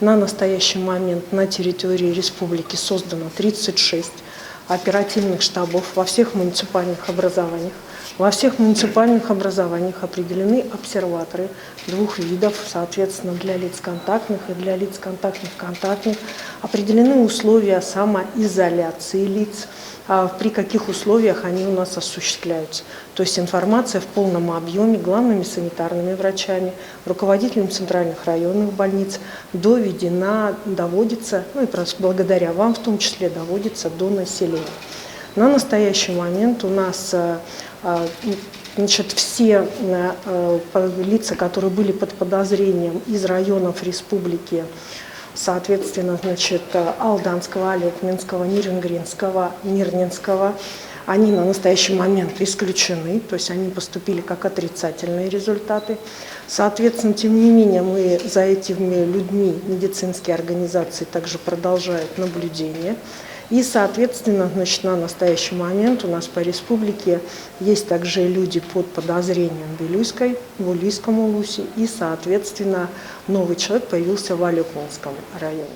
На настоящий момент на территории республики создано 36 оперативных штабов во всех муниципальных образованиях. Во всех муниципальных образованиях определены обсерваторы двух видов, соответственно, для лиц контактных и для лиц контактных. Определены условия самоизоляции лиц, при каких условиях они у нас осуществляются. То есть информация в полном объеме главными санитарными врачами, руководителями центральных районных больниц доведена, доводится, ну и благодаря вам в том числе, доводится до населения. На настоящий момент у нас все лица, которые были под подозрением из районов республики, соответственно, Алданского, Алекминского, Нерюнгринского, Мирнинского, они на настоящий момент исключены, то есть они поступили как отрицательные результаты. Соответственно, тем не менее, мы за этими людьми, медицинские организации, также продолжают наблюдение. И, соответственно, на настоящий момент у нас по республике есть также люди под подозрением в Улуйском Улусе, и, соответственно, новый человек появился в Алекминском районе.